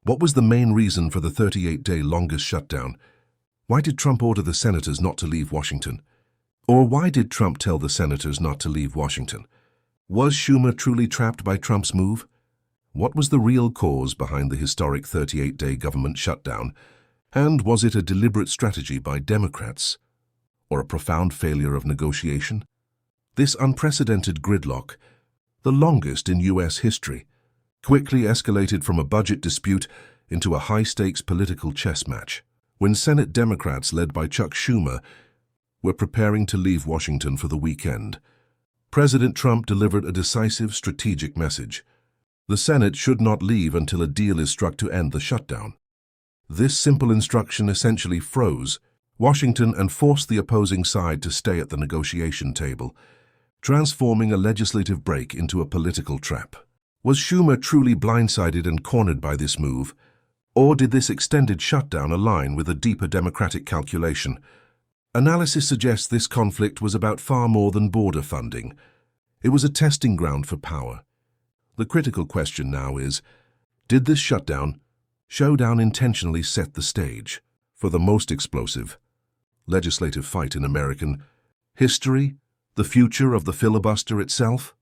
What was the main reason for the 38-day longest shutdown? Why did Trump order the senators not to leave Washington? Or why did Trump tell the senators not to leave Washington? Was Schumer truly trapped by Trump's move? What was the real cause behind the historic 38-day government shutdown? And was it a deliberate strategy by Democrats? Or a profound failure of negotiation? This unprecedented gridlock, the longest in U.S. history, quickly escalated from a budget dispute into a high-stakes political chess match. When Senate Democrats, led by Chuck Schumer, were preparing to leave Washington for the weekend, President Trump delivered a decisive strategic message. The Senate should not leave until a deal is struck to end the shutdown. This simple instruction essentially froze Washington and forced the opposing side to stay at the negotiation table, transforming a legislative break into a political trap. Was Schumer truly blindsided and cornered by this move, or did this extended shutdown align with a deeper Democratic calculation? Analysis suggests this conflict was about far more than border funding. It was a testing ground for power. The critical question now is, did this showdown intentionally set the stage for the most explosive legislative fight in American history, the future of the filibuster itself?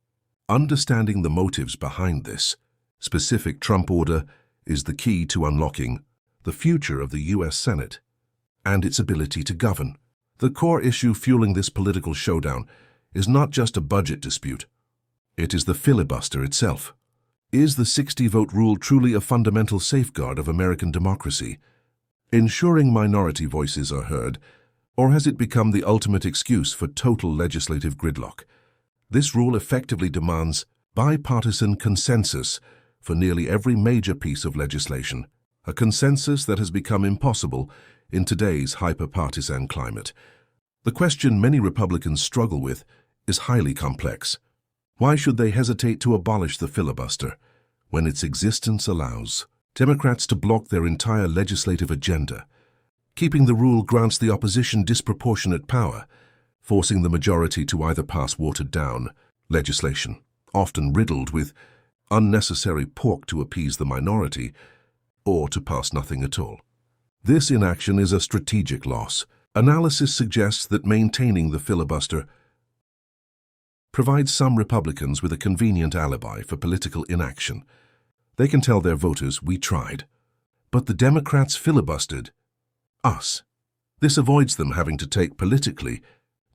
Understanding the motives behind this specific Trump order is the key to unlocking the future of the U.S. Senate and its ability to govern. The core issue fueling this political showdown is not just a budget dispute. It is the filibuster itself. Is the 60-vote rule truly a fundamental safeguard of American democracy, ensuring minority voices are heard, or has it become the ultimate excuse for total legislative gridlock? This rule effectively demands bipartisan consensus for nearly every major piece of legislation, a consensus that has become impossible in today's hyper-partisan climate. The question many Republicans struggle with is highly complex. Why should they hesitate to abolish the filibuster when its existence allows Democrats to block their entire legislative agenda? Keeping the rule grants the opposition disproportionate power, forcing the majority to either pass watered-down legislation, often riddled with unnecessary pork to appease the minority, or to pass nothing at all. This inaction is a strategic loss. Analysis suggests that maintaining the filibuster provides some Republicans with a convenient alibi for political inaction. They can tell their voters, "We tried." But the Democrats filibustered us. This avoids them having to take politically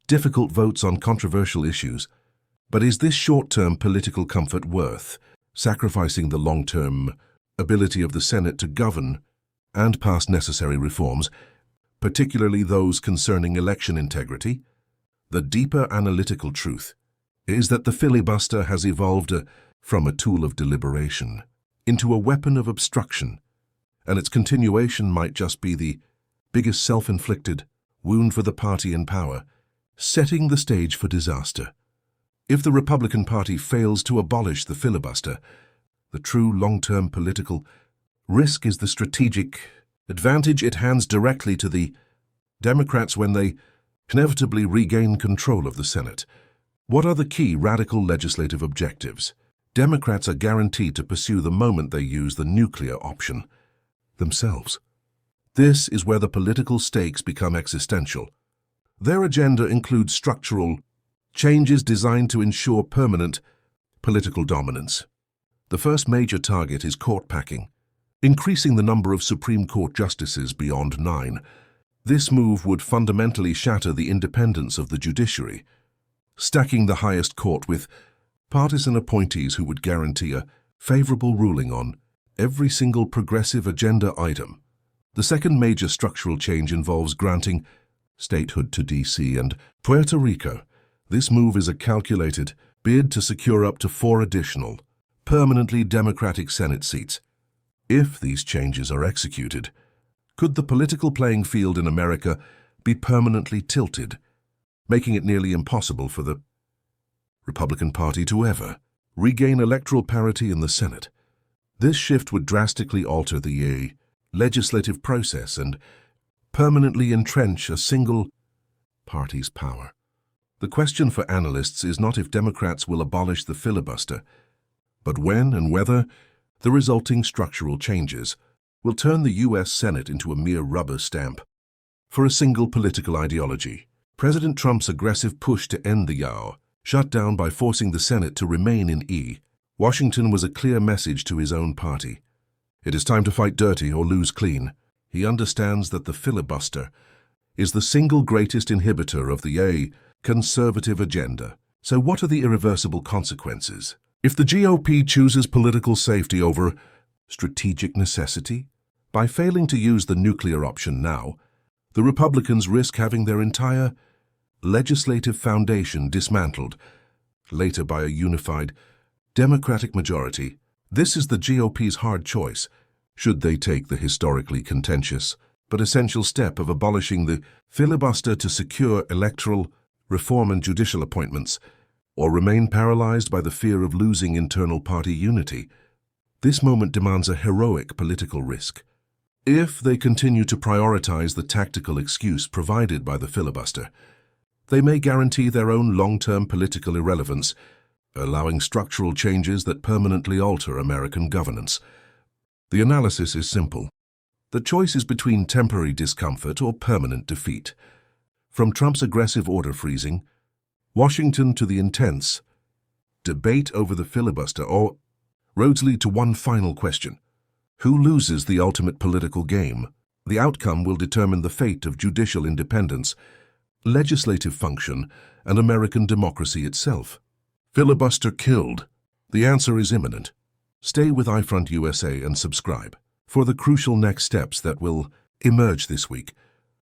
difficult votes on controversial issues. But is this short-term political comfort worth sacrificing the long-term ability of the Senate to govern and pass necessary reforms, particularly those concerning election integrity? The deeper analytical truth is that the filibuster has evolved from a tool of deliberation into a weapon of obstruction, and its continuation might just be the biggest self-inflicted wound for the party in power, setting the stage for disaster. If the Republican Party fails to abolish the filibuster, the true long-term political risk is the strategic advantage it hands directly to the Democrats when they inevitably regain control of the Senate. What are the key radical legislative objectives Democrats are guaranteed to pursue the moment they use the nuclear option themselves? This is where the political stakes become existential. Their agenda includes structural changes designed to ensure permanent political dominance. The first major target is court packing, increasing the number of Supreme Court justices beyond 9. This move would fundamentally shatter the independence of the judiciary, stacking the highest court with partisan appointees who would guarantee a favorable ruling on every single progressive agenda item. The second major structural change involves granting statehood to D.C. and Puerto Rico. This move is a calculated bid to secure up to 4 additional, permanently Democratic Senate seats. If these changes are executed, could the political playing field in America be permanently tilted, making it nearly impossible for the Republican Party to ever regain electoral parity in the Senate? This shift would drastically alter the legislative process and permanently entrench a single party's power. The question for analysts is not if Democrats will abolish the filibuster, but when and whether the resulting structural changes will turn the US Senate into a mere rubber stamp for a single political ideology. President Trump's aggressive push to end the US shutdown by forcing the Senate to remain in Washington was a clear message to his own party. It is time to fight dirty or lose clean. He understands that the filibuster is the single greatest inhibitor of the conservative agenda. So what are the irreversible consequences? If the GOP chooses political safety over strategic necessity, by failing to use the nuclear option now, the Republicans risk having their entire legislative foundation dismantled, later by a unified Democratic majority. This is the GOP's hard choice, should they take the historically contentious but essential step of abolishing the filibuster to secure electoral reform and judicial appointments, or remain paralyzed by the fear of losing internal party unity. This moment demands a heroic political risk. If they continue to prioritize the tactical excuse provided by the filibuster, they may guarantee their own long-term political irrelevance, allowing structural changes that permanently alter American governance. The analysis is simple. The choice is between temporary discomfort or permanent defeat. From Trump's aggressive order freezing, Washington to the intense debate over the filibuster, or roads lead to one final question. Who loses the ultimate political game? The outcome will determine the fate of judicial independence, legislative function, and American democracy itself. Filibuster killed. The answer is imminent. Stay with iFront USA and subscribe for the crucial next steps that will emerge this week.